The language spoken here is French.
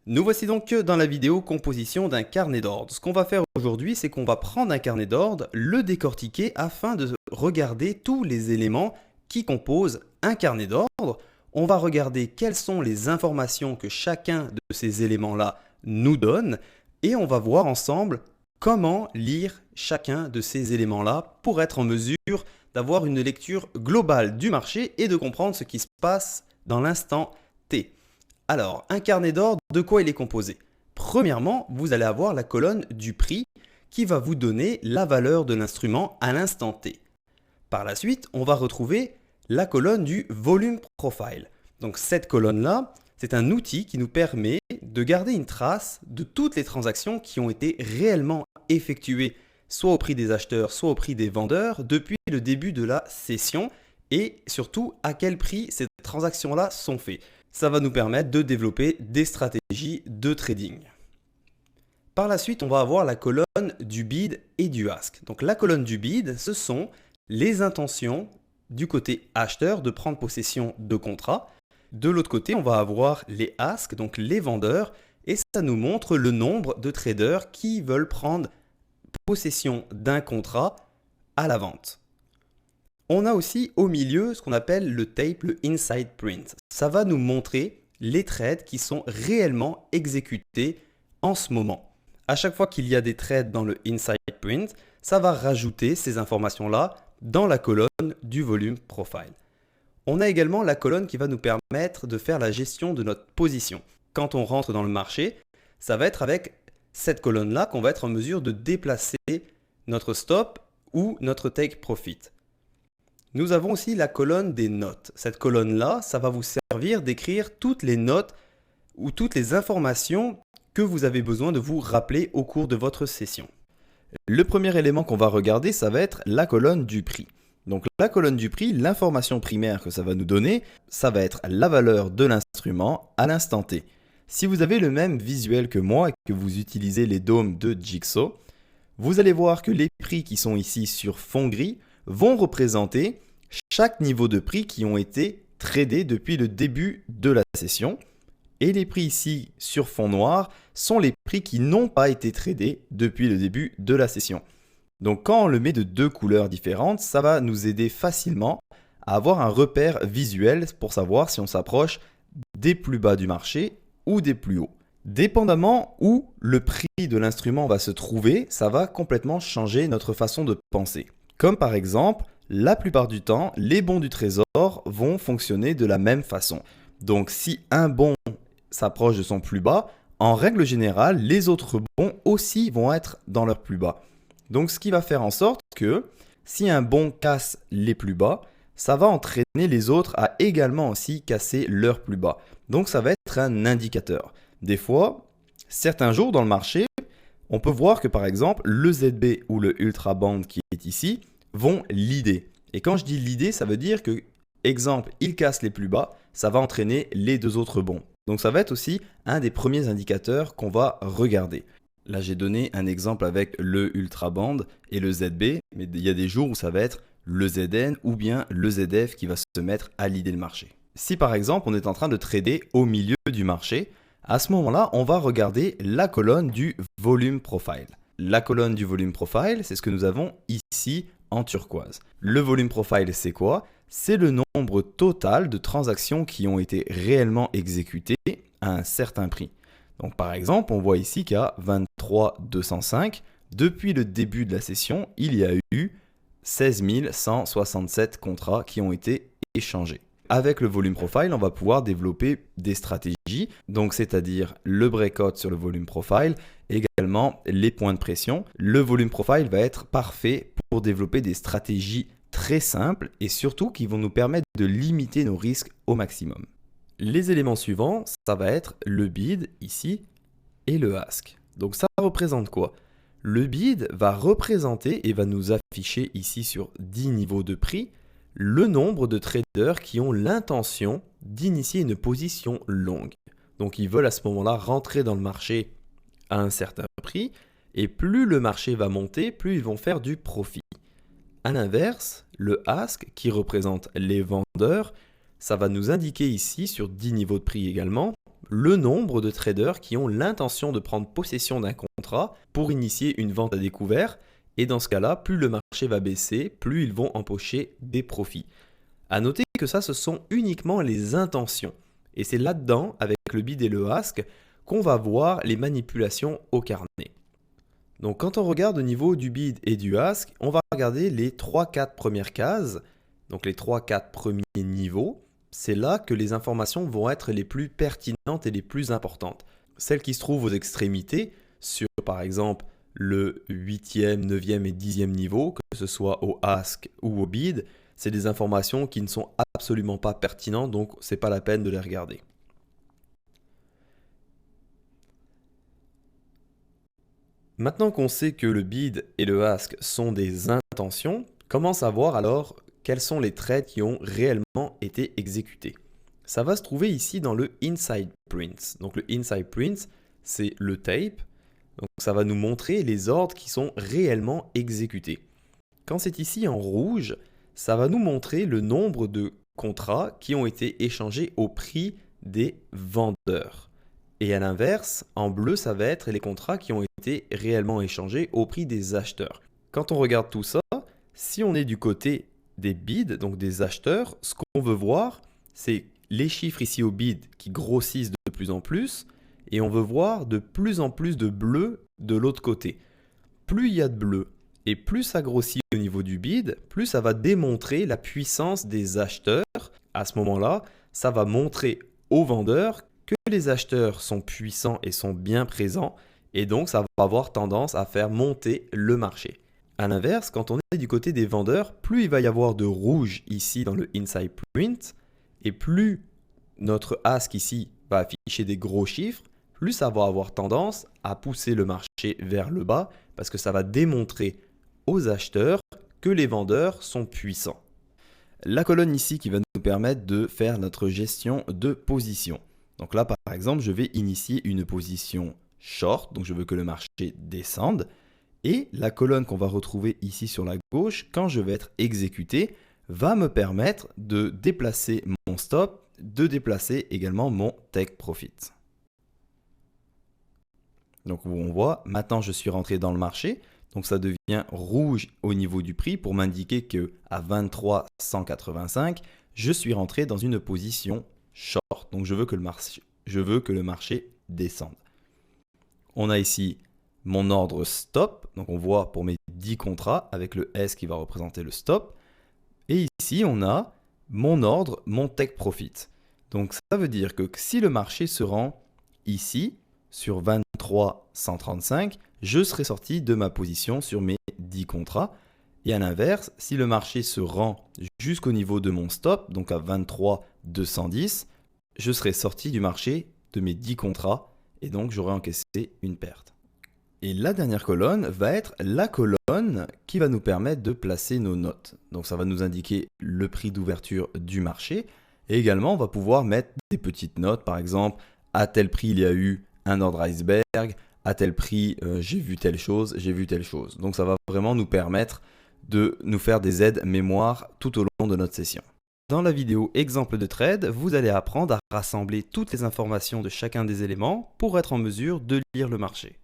Nous voici donc dans la vidéo composition d'un carnet d'ordre. Ce qu'on va faire aujourd'hui, c'est qu'on va prendre un carnet d'ordre, le décortiquer afin de regarder tous les éléments qui composent un carnet d'ordre. On va regarder quelles sont les informations que chacun de ces éléments-là nous donne et on va voir ensemble comment lire chacun de ces éléments-là pour être en mesure d'avoir une lecture globale du marché et de comprendre ce qui se passe dans l'instant T. Alors, un carnet d'ordre, de quoi il est composé? Premièrement, vous allez avoir la colonne du prix qui va vous donner la valeur de l'instrument à l'instant T. Par la suite, on va retrouver la colonne du volume profile. Donc cette colonne-là, c'est un outil qui nous permet de garder une trace de toutes les transactions qui ont été réellement effectuées, soit au prix des acheteurs, soit au prix des vendeurs, depuis le début de la session et surtout à quel prix ces transactions-là sont faites. Ça va nous permettre de développer des stratégies de trading. Par la suite, on va avoir la colonne du bid et du ask. Donc la colonne du bid, ce sont les intentions du côté acheteur de prendre possession de contrats. De l'autre côté, on va avoir les ask, donc les vendeurs, et ça nous montre le nombre de traders qui veulent prendre possession d'un contrat à la vente. On a aussi au milieu ce qu'on appelle le tape, le inside print. Ça va nous montrer les trades qui sont réellement exécutés en ce moment. À chaque fois qu'il y a des trades dans le inside print, ça va rajouter ces informations-là dans la colonne du volume profile. On a également la colonne qui va nous permettre de faire la gestion de notre position. Quand on rentre dans le marché, ça va être avec cette colonne-là qu'on va être en mesure de déplacer notre stop ou notre take profit. Nous avons aussi la colonne des notes. Cette colonne-là, ça va vous servir d'écrire toutes les notes ou toutes les informations que vous avez besoin de vous rappeler au cours de votre session. Le premier élément qu'on va regarder, ça va être la colonne du prix. Donc la colonne du prix, l'information primaire que ça va nous donner, ça va être la valeur de l'instrument à l'instant T. Si vous avez le même visuel que moi et que vous utilisez les dômes de Jigsaw, vous allez voir que les prix qui sont ici sur fond gris vont représenter chaque niveau de prix qui ont été tradés depuis le début de la session. Et les prix ici sur fond noir sont les prix qui n'ont pas été tradés depuis le début de la session. Donc quand on le met de deux couleurs différentes, ça va nous aider facilement à avoir un repère visuel pour savoir si on s'approche des plus bas du marché ou des plus hauts. Dépendamment où le prix de l'instrument va se trouver, ça va complètement changer notre façon de penser. Comme par exemple, la plupart du temps, les bons du trésor vont fonctionner de la même façon. Donc si un bon s'approche de son plus bas, en règle générale, les autres bons aussi vont être dans leur plus bas. Donc ce qui va faire en sorte que si un bon casse les plus bas, ça va entraîner les autres à également aussi casser leurs plus bas. Donc ça va être un indicateur. Des fois, certains jours dans le marché, on peut voir que par exemple le ZB ou le Ultra Band qui est ici vont leader. Et quand je dis leader, ça veut dire que, exemple, il casse les plus bas, ça va entraîner les deux autres bons. Donc ça va être aussi un des premiers indicateurs qu'on va regarder. Là, j'ai donné un exemple avec le Ultra Band et le ZB, mais il y a des jours où ça va être le ZN ou bien le ZF qui va se mettre à leader le marché. Si par exemple, on est en train de trader au milieu du marché, à ce moment-là, on va regarder la colonne du volume profile. La colonne du volume profile, c'est ce que nous avons ici en turquoise. Le volume profile, c'est quoi? C'est le nombre total de transactions qui ont été réellement exécutées à un certain prix. Donc par exemple, on voit ici qu'à 23,205, depuis le début de la session, il y a eu 16 167 contrats qui ont été échangés. Avec le volume profile, on va pouvoir développer des stratégies, donc c'est-à-dire le breakout sur le volume profile, également les points de pression. Le volume profile va être parfait pour développer des stratégies très simples et surtout qui vont nous permettre de limiter nos risques au maximum. Les éléments suivants, ça va être le bid ici et le ask. Donc ça représente quoi? Le bid va représenter et va nous afficher ici sur 10 niveaux de prix le nombre de traders qui ont l'intention d'initier une position longue. Donc ils veulent à ce moment-là rentrer dans le marché à un certain prix et plus le marché va monter, plus ils vont faire du profit. À l'inverse, le ask qui représente les vendeurs, ça va nous indiquer ici sur 10 niveaux de prix également le nombre de traders qui ont l'intention de prendre possession d'un contrat pour initier une vente à découvert. Et dans ce cas-là, plus le marché va baisser, plus ils vont empocher des profits. À noter que ça, ce sont uniquement les intentions. Et c'est là-dedans, avec le bid et le ask, qu'on va voir les manipulations au carnet. Donc quand on regarde au niveau du bid et du ask, on va regarder les 3-4 premières cases, donc les 3-4 premiers niveaux. C'est là que les informations vont être les plus pertinentes et les plus importantes. Celles qui se trouvent aux extrémités, sur par exemple le 8e, 9e et 10e niveau, que ce soit au ask ou au bid, c'est des informations qui ne sont absolument pas pertinentes, donc ce n'est pas la peine de les regarder. Maintenant qu'on sait que le bid et le ask sont des intentions, comment savoir alors quels sont les trades qui ont réellement été exécutés? Ça va se trouver ici dans le Inside Prints. Donc le Inside Prints, c'est le tape. Donc ça va nous montrer les ordres qui sont réellement exécutés. Quand c'est ici en rouge, ça va nous montrer le nombre de contrats qui ont été échangés au prix des vendeurs. Et à l'inverse, en bleu, ça va être les contrats qui ont été réellement échangés au prix des acheteurs. Quand on regarde tout ça, si on est du côté des bids, donc des acheteurs, ce qu'on veut voir, c'est les chiffres ici au bid qui grossissent de plus en plus, et on veut voir de plus en plus de bleu de l'autre côté. Plus il y a de bleu et plus ça grossit au niveau du bid, plus ça va démontrer la puissance des acheteurs. À ce moment-là, ça va montrer aux vendeurs que les acheteurs sont puissants et sont bien présents, et donc ça va avoir tendance à faire monter le marché. A l'inverse, quand on est du côté des vendeurs, plus il va y avoir de rouge ici dans le Inside Print, et plus notre ask ici va afficher des gros chiffres, plus ça va avoir tendance à pousser le marché vers le bas, parce que ça va démontrer aux acheteurs que les vendeurs sont puissants. La colonne ici qui va nous permettre de faire notre gestion de position. Donc là, par exemple, je vais initier une position short, donc je veux que le marché descende. Et la colonne qu'on va retrouver ici sur la gauche, quand je vais être exécuté, va me permettre de déplacer mon stop, de déplacer également mon take profit. Donc on voit, maintenant je suis rentré dans le marché, donc ça devient rouge au niveau du prix pour m'indiquer qu'à 23,185, je suis rentré dans une position short. Donc je veux que le marché descende. On a ici mon ordre stop, donc on voit pour mes 10 contrats avec le S qui va représenter le stop. Et ici on a mon ordre, mon take profit. Donc ça veut dire que si le marché se rend ici, sur 23,135, je serai sorti de ma position sur mes 10 contrats. Et à l'inverse, si le marché se rend jusqu'au niveau de mon stop, donc à 23,210, je serai sorti du marché de mes 10 contrats et donc j'aurai encaissé une perte. Et la dernière colonne va être la colonne qui va nous permettre de placer nos notes. Donc ça va nous indiquer le prix d'ouverture du marché. Et également, on va pouvoir mettre des petites notes. Par exemple, à tel prix, il y a eu un ordre iceberg. À tel prix, j'ai vu telle chose, j'ai vu telle chose. Donc ça va vraiment nous permettre de nous faire des aides mémoire tout au long de notre session. Dans la vidéo exemple de trade, vous allez apprendre à rassembler toutes les informations de chacun des éléments pour être en mesure de lire le marché.